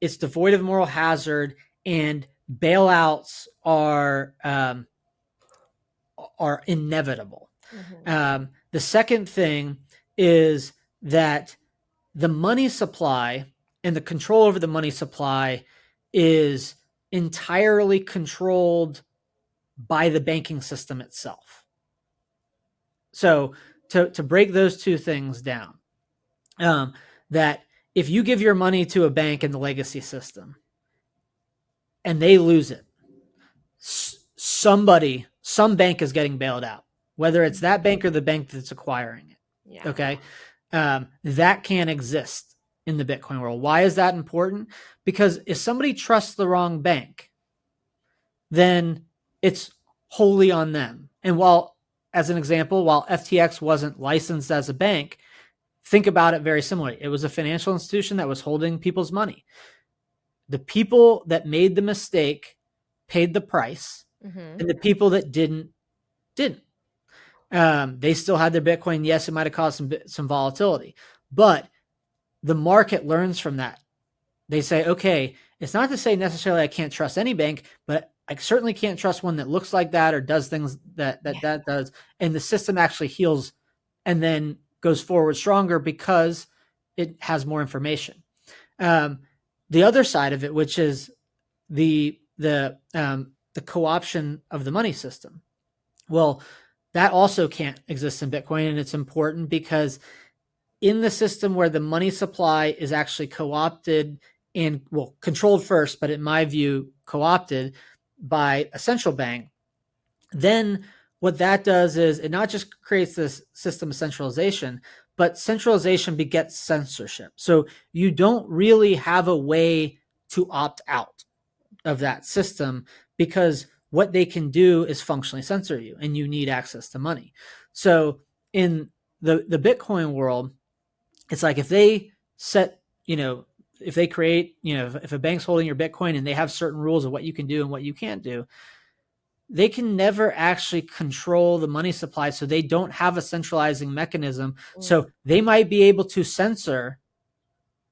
it's devoid of moral hazard, and bailouts are inevitable. The second thing is that the money supply and the control over the money supply is entirely controlled by the banking system itself. So to break those two things down, that if you give your money to a bank in the legacy system and they lose it, some bank is getting bailed out, whether it's that bank or the bank that's acquiring it. Yeah. Okay. That can't exist in the Bitcoin world. Why is that important? Because if somebody trusts the wrong bank, then it's wholly on them. And as an example, while FTX wasn't licensed as a bank, think about it very similarly. It was a financial institution that was holding people's money. The people that made the mistake paid the price, and the people that didn't. They still had their Bitcoin. Yes, it might have caused some volatility, but the market learns from that. They say, okay, it's not to say necessarily I can't trust any bank, but I certainly can't trust one that looks like that or does things that does. And the system actually heals and then goes forward stronger because it has more information. The other side of it, which is the co-option of the money system. Well, that also can't exist in Bitcoin, and it's important because in the system where the money supply is actually co-opted and controlled first, but in my view, co-opted by a central bank, then what that does is it not just creates this system of centralization, but centralization begets censorship. So you don't really have a way to opt out of that system because what they can do is functionally censor you, and you need access to money. So in the Bitcoin world, it's like if they set, if they create, if a bank's holding your Bitcoin and they have certain rules of what you can do and what you can't do, they can never actually control the money supply. So they don't have a centralizing mechanism. So they might be able to censor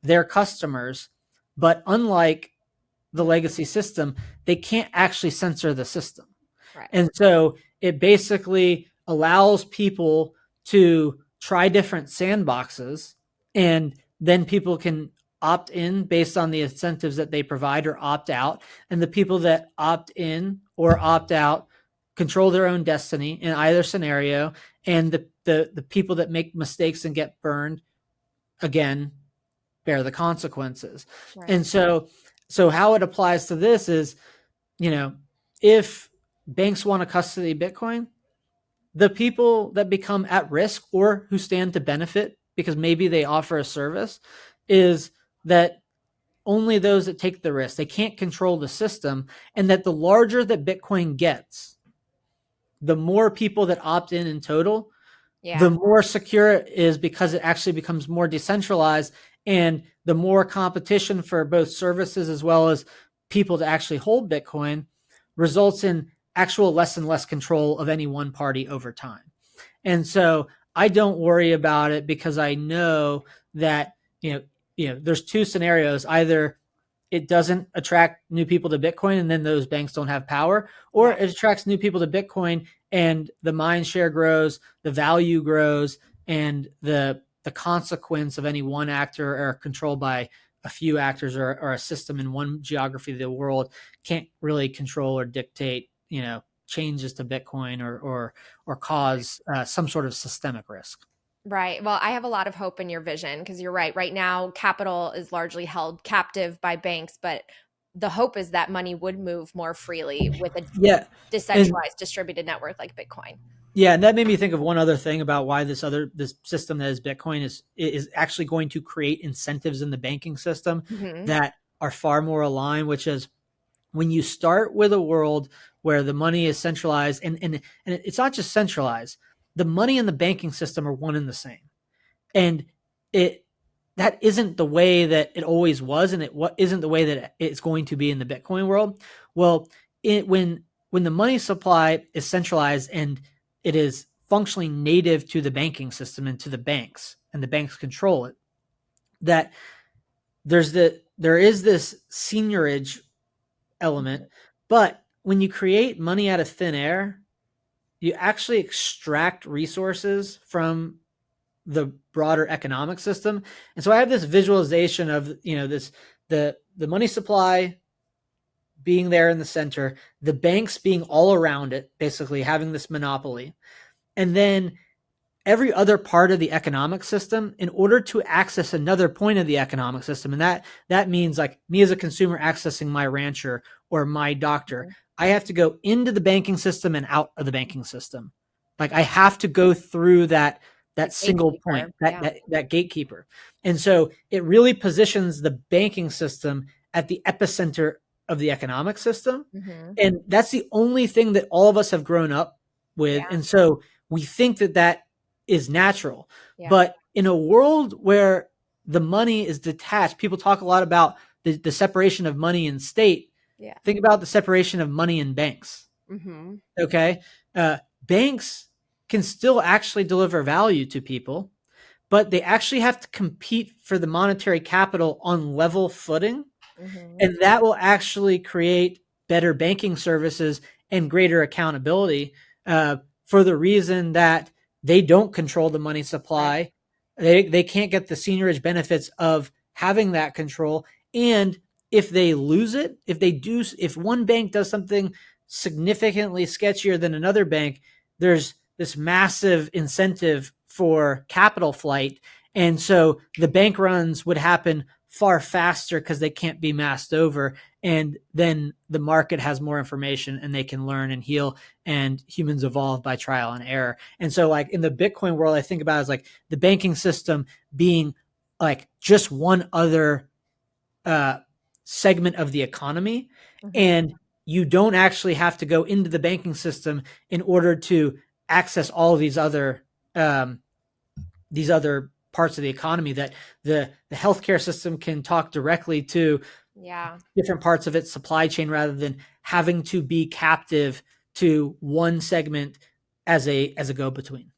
their customers, but unlike the legacy system, they can't actually censor the system. Right. And so it basically allows people to try different sandboxes, and then people can opt in based on the incentives that they provide or opt out. And the people that opt in or opt out control their own destiny in either scenario. And the people that make mistakes and get burned, again, bear the consequences. Right. And so how it applies to this is, if banks want to custody Bitcoin, the people that become at risk or who stand to benefit because maybe they offer a service is that only those that take the risk. They can't control the system, and that the larger that Bitcoin gets, the more people that opt in total, the more secure it is because it actually becomes more decentralized, and the more competition for both services as well as people to actually hold Bitcoin results in actual less and less control of any one party over time. And so I don't worry about it because I know that, there's two scenarios. Either it doesn't attract new people to Bitcoin and then those banks don't have power, or it attracts new people to Bitcoin and the mind share grows, the value grows, and the consequence of any one actor or controlled by a few actors or a system in one geography of the world can't really control or dictate, changes to Bitcoin or cause some sort of systemic risk. Right. Well, I have a lot of hope in your vision because you're right. Right now, capital is largely held captive by banks, but the hope is that money would move more freely with a decentralized distributed network like Bitcoin. Yeah, and that made me think of one other thing about why this system that is Bitcoin is actually going to create incentives in the banking system that are far more aligned, which is when you start with a world where the money is centralized, and it's not just centralized, the money and the banking system are one and the same. And that isn't the way that it always was, and isn't the way that it's going to be in the Bitcoin world. Well, when the money supply is centralized and it is functionally native to the banking system and to the banks, and the banks control it, that there is this seigniorage element, but when you create money out of thin air, you actually extract resources from the broader economic system. And so I have this visualization of, this, the money supply being there in the center, the banks being all around it, basically having this monopoly. And then every other part of the economic system, in order to access another point of the economic system, and that means like me as a consumer accessing my rancher or my doctor, I have to go into the banking system and out of the banking system. Like I have to go through that single point, that gatekeeper. And so it really positions the banking system at the epicenter of the economic system. And that's the only thing that all of us have grown up with. And so we think that is natural. But in a world where the money is detached, people talk a lot about the separation of money and state. Think about the separation of money and banks. Okay. Banks can still actually deliver value to people, but they actually have to compete for the monetary capital on level footing. And that will actually create better banking services and greater accountability, for the reason that they don't control the money supply. They can't get the seniorage benefits of having that control. And if they lose it, if one bank does something significantly sketchier than another bank, there's this massive incentive for capital flight. And so the bank runs would happen far faster because they can't be masked over. And then the market has more information and they can learn and heal, and humans evolve by trial and error. And so like in the Bitcoin world, I think about it as like the banking system being like just one other segment of the economy. And you don't actually have to go into the banking system in order to access all of these other parts of the economy, that the healthcare system can talk directly to different parts of its supply chain rather than having to be captive to one segment as a go-between.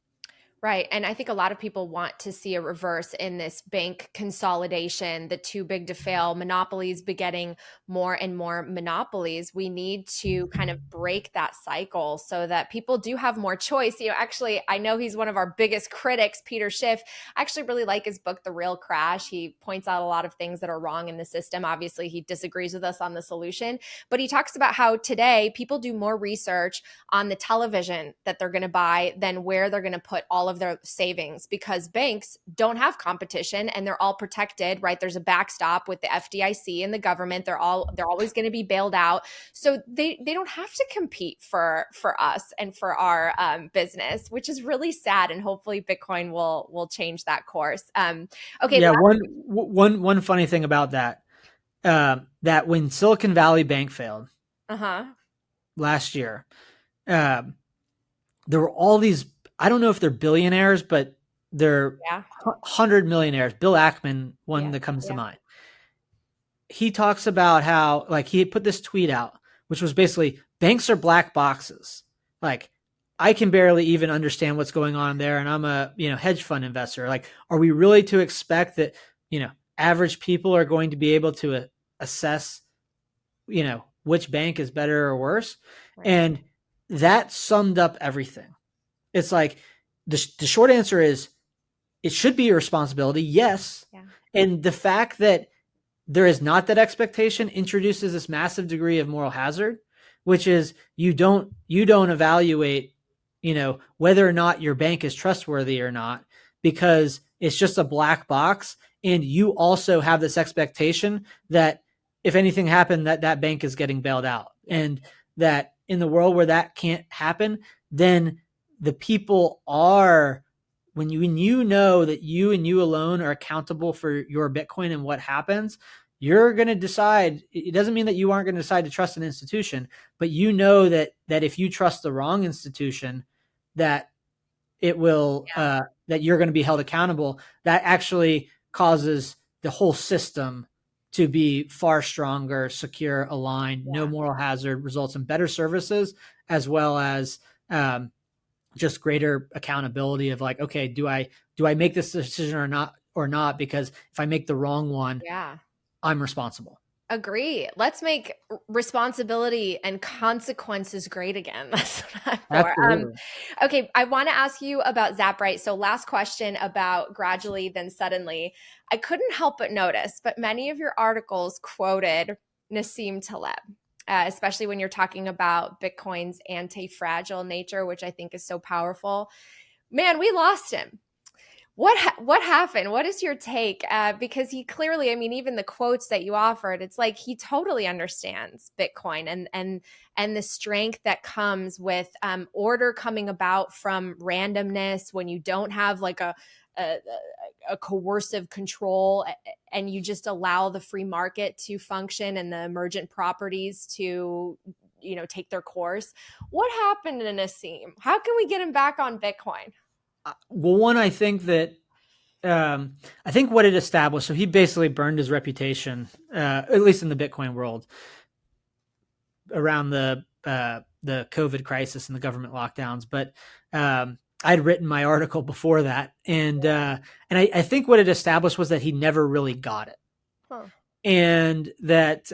Right. And I think a lot of people want to see a reverse in this bank consolidation, the too big to fail, monopolies begetting more and more monopolies. We need to kind of break that cycle so that people do have more choice. Actually, I know he's one of our biggest critics, Peter Schiff. I actually really like his book, The Real Crash. He points out a lot of things that are wrong in the system. Obviously, he disagrees with us on the solution, but he talks about how today people do more research on the television that they're going to buy than where they're going to put all of their savings, because banks don't have competition and they're all protected, right? There's a backstop with the FDIC and the government. They're always going to be bailed out. So they don't have to compete for us and for our business, which is really sad. And hopefully Bitcoin will change that course. Okay. Yeah. One funny thing about that, that when Silicon Valley Bank failed last year, there were all these, I don't know if they're billionaires, but they're 100 millionaires. Bill Ackman, one that comes to mind. He talks about how, like, he put this tweet out, which was basically, banks are black boxes. Like, I can barely even understand what's going on there, and I'm a hedge fund investor. Like, are we really to expect that average people are going to be able to assess which bank is better or worse? Right. And that summed up everything. It's like the short answer is it should be your responsibility, yes. And the fact that there is not that expectation introduces this massive degree of moral hazard, which is you don't evaluate whether or not your bank is trustworthy or not, because it's just a black box. And you also have this expectation that if anything happened, that bank is getting bailed out. And that in the world where that can't happen, then the people are, when you know that you and you alone are accountable for your Bitcoin and what happens, you're going to decide. It doesn't mean that you aren't going to decide to trust an institution, but you know that if you trust the wrong institution, that it will, that you're going to be held accountable. That actually causes the whole system to be far stronger, secure, aligned, no Yeah. moral hazard, results in better services, as well as just greater accountability of like, okay, do I make this decision or not? Because if I make the wrong one, Yeah. I'm responsible. Agree. Let's make responsibility and consequences great again. That's what I'm for. Absolutely. Okay, I want to ask you about Zaprite. So, last question about gradually, then suddenly. I couldn't help but notice, but many of your articles quoted Nassim Taleb, especially when you're talking about Bitcoin's anti-fragile nature, which I think is so powerful. Man, we lost him. What happened? What is your take? Because he clearly, I mean, even the quotes that you offered, it's like he totally understands Bitcoin and the strength that comes with order coming about from randomness when you don't have like a, a coercive control and you just allow the free market to function and the emergent properties to take their course. What happened to Nassim? How can we get him back on Bitcoin? Well, one, I think what it established, so he basically burned his reputation, at least in the Bitcoin world, around the COVID crisis and the government lockdowns. But I'd written my article before that, and I think what it established was that he never really got it, Huh. and that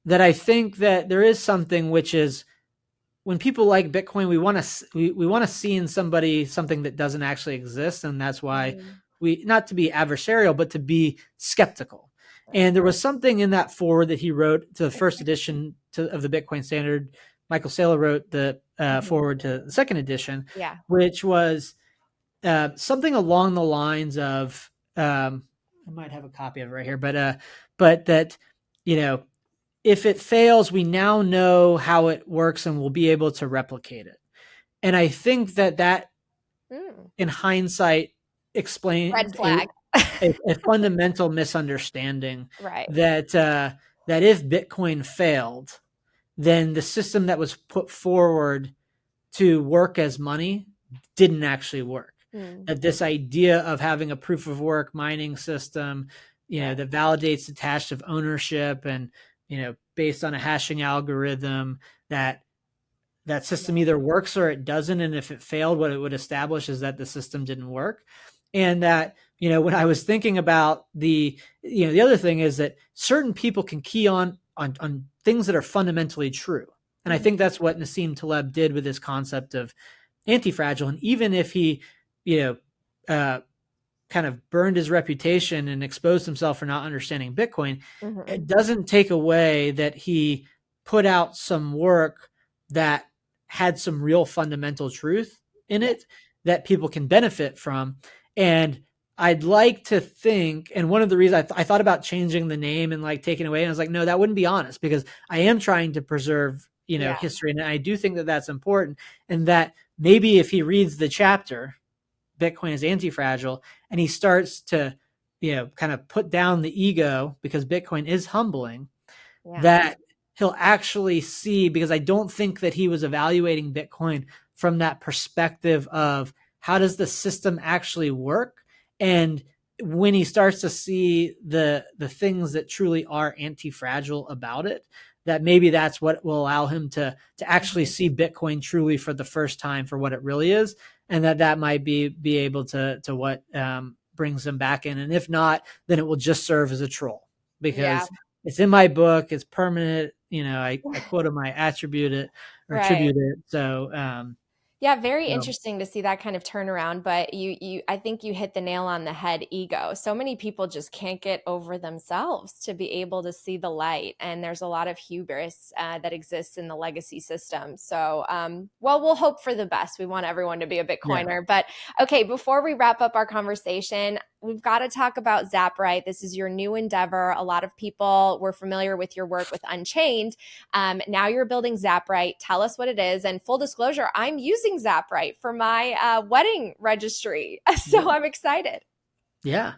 I think that there is something which is when people like Bitcoin, we want to see in somebody something that doesn't actually exist, and that's why Mhm. we, not to be adversarial, but to be skeptical. Right. And there was something in that forward that he wrote to the first edition of the Bitcoin Standard. Michael Saylor wrote the Mhm. forward to the second edition, Yeah. which was something along the lines of I might have a copy of it right here, but that you know if it fails, we now know how it works and we'll be able to replicate it. And I think that Mm. in hindsight Red explained flag. a fundamental misunderstanding Right. that that if Bitcoin failed, then the system that was put forward to work as money didn't actually work. Mm. That this idea of having a proof of work mining system, Right. that validates the task of ownership and, based on a hashing algorithm, that system Yeah. either works or it doesn't. And if it failed, what it would establish is that the system didn't work. And that, when I was thinking about the other thing is that certain people can key on things that are fundamentally true. And I Mhm. think that's what Nassim Taleb did with this concept of anti-fragile. And even if he, you know, uh, kind of burned his reputation and exposed himself for not understanding Bitcoin, Mhm. it doesn't take away that he put out some work that had some real fundamental truth in Yeah. it that people can benefit from. And I'd like to think, and one of the reasons I thought about changing the name and like taking away, and I was like, no, that wouldn't be honest because I am trying to preserve, Yeah. history. And I do think that that's important. And that maybe if he reads the chapter, Bitcoin is anti-fragile, and he starts to, kind of put down the ego because Bitcoin is humbling, Yeah. that he'll actually see, because I don't think that he was evaluating Bitcoin from that perspective of how does the system actually work. And when he starts to see the things that truly are anti-fragile about it, that maybe that's what will allow him to actually Mhm. see Bitcoin truly for the first time for what it really is, and that might be able to what brings him back in. And if not, then it will just serve as a troll Yeah. because it's in my book. It's permanent. I quote him, I attribute it or Right. attribute it. So, Yeah, very so interesting to see that kind of turnaround, but I think you hit the nail on the head, ego. So many people just can't get over themselves to be able to see the light, and there's a lot of hubris that exists in the legacy system. So, well, we'll hope for the best. We want everyone to be a yeah, Bitcoiner. But okay, before we wrap up our conversation, we've got to talk about Zaprite. This is your new endeavor. A lot of people were familiar with your work with Unchained. Now you're building Zaprite. Tell us what it is. And full disclosure, I'm using Zaprite for my wedding registry. So yeah, I'm excited. yeah.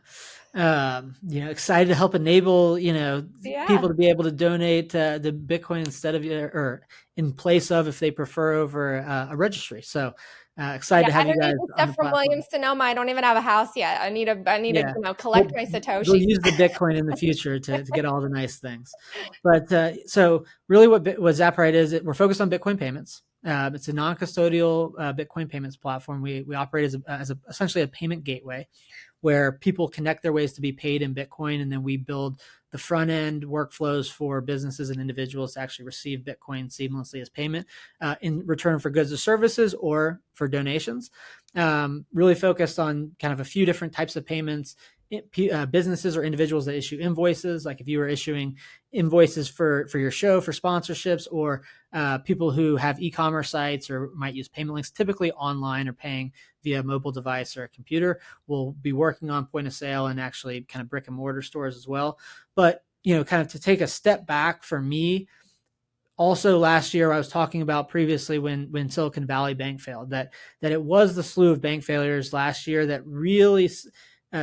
Excited to help enable, Yeah. people to be able to donate the Bitcoin instead of or in place of, if they prefer, over a registry. So, Excited Yeah, to I have you don't guys need the on the stuff from platform. Williams Sonoma. I don't even have a house yet. I need to, Yeah. collect We'll, my we'll Satoshis. use the Bitcoin in the future to get all the nice things. But so really what Zaprite is, we're focused on Bitcoin payments. It's a non-custodial Bitcoin payments platform. We operate as essentially a payment gateway where people connect their ways to be paid in Bitcoin. And then we build the front end workflows for businesses and individuals to actually receive Bitcoin seamlessly as payment in return for goods or services or for donations. Really focused on kind of a few different types of payments. Businesses or individuals that issue invoices, like if you were issuing invoices for your show, for sponsorships, or people who have e-commerce sites or might use payment links, typically online or paying via a mobile device or a computer. We'll be working on point of sale and actually kind of brick and mortar stores as well. But, kind of to take a step back for me, also last year I was talking about previously when Silicon Valley Bank failed, that it was the slew of bank failures last year that really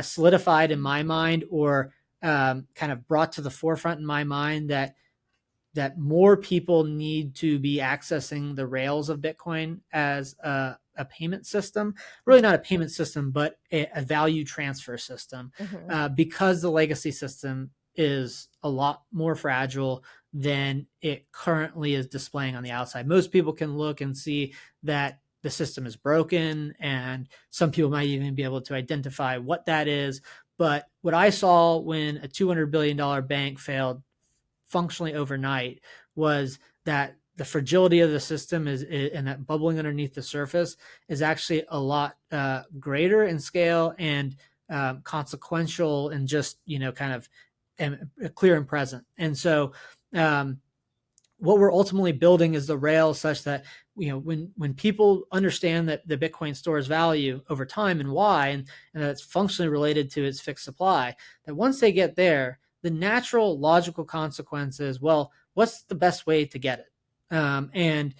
solidified in my mind, or kind of brought to the forefront in my mind that more people need to be accessing the rails of Bitcoin as a payment system, really not a payment system, but a value transfer system, because the legacy system is a lot more fragile than it currently is displaying on the outside. Most people can look and see that the system is broken, and some people might even be able to identify what that is. But what I saw when a $200 billion bank failed functionally overnight was that the fragility of the system and that bubbling underneath the surface is actually a lot greater in scale and consequential, and just kind of clear and present. And so what we're ultimately building is the rails such that when people understand that the Bitcoin stores value over time and why, and that it's functionally related to its fixed supply, that once they get there, the natural logical consequence is, well, what's the best way to get it? And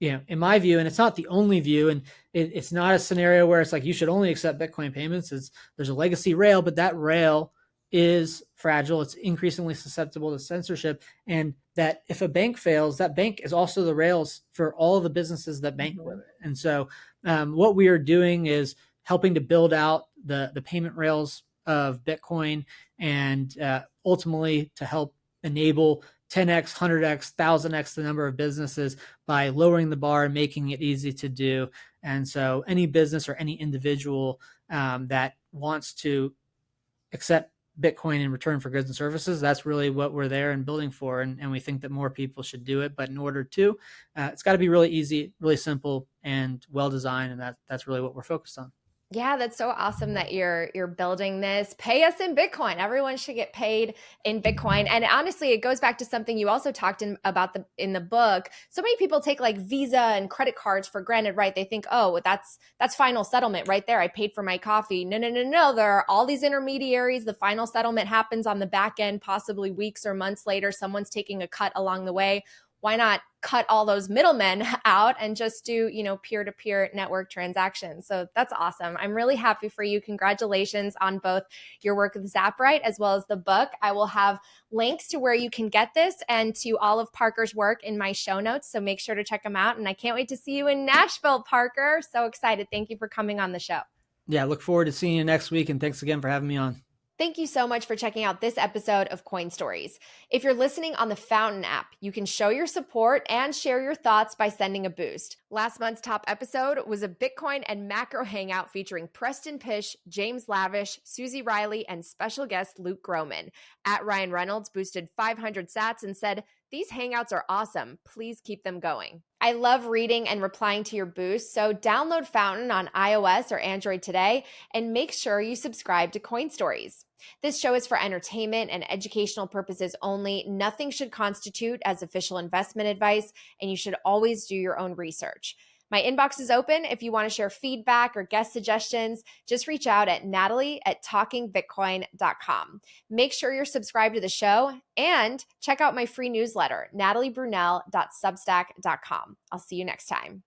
in my view, and it's not the only view, and it's not a scenario where it's like you should only accept Bitcoin payments. There's a legacy rail, but that rail is fragile. It's increasingly susceptible to censorship, and that if a bank fails, that bank is also the rails for all the businesses that bank with it. And so, what we are doing is helping to build out the payment rails of Bitcoin, and ultimately to help enable 10x, 100x, 1000x the number of businesses by lowering the bar and making it easy to do. And so any business or any individual that wants to accept Bitcoin in return for goods and services, that's really what we're there and building for. And we think that more people should do it. But in order to, it's got to be really easy, really simple, and well designed. And that's really what we're focused on. Yeah, that's so awesome that you're building this. Pay us in Bitcoin. Everyone should get paid in Bitcoin. And honestly, it goes back to something you also talked about in the book. So many people take like Visa and credit cards for granted, right? They think, oh, that's final settlement right there. I paid for my coffee. No, no, no, no. There are all these intermediaries. The final settlement happens on the back end, possibly weeks or months later. Someone's taking a cut along the way. Why not cut all those middlemen out and just do, peer-to-peer network transactions? So that's awesome. I'm really happy for you. Congratulations on both your work with Zaprite as well as the book. I will have links to where you can get this and to all of Parker's work in my show notes. So make sure to check them out. And I can't wait to see you in Nashville, Parker. So excited. Thank you for coming on the show. Yeah, look forward to seeing you next week. And thanks again for having me on. Thank you so much for checking out this episode of Coin Stories. If you're listening on the Fountain app, you can show your support and share your thoughts by sending a boost. Last month's top episode was a Bitcoin and macro hangout featuring Preston Pish, James Lavish, Susie Riley, and special guest Luke Groman. At Ryan Reynolds boosted 500 sats and said, "These hangouts are awesome. Please keep them going." I love reading and replying to your boosts, so download Fountain on iOS or Android today and make sure you subscribe to Coin Stories. This show is for entertainment and educational purposes only. Nothing should constitute as official investment advice, and you should always do your own research. My inbox is open. If you want to share feedback or guest suggestions, just reach out at Natalie@talkingbitcoin.com. Make sure you're subscribed to the show and check out my free newsletter, nataliebrunel.substack.com. I'll see you next time.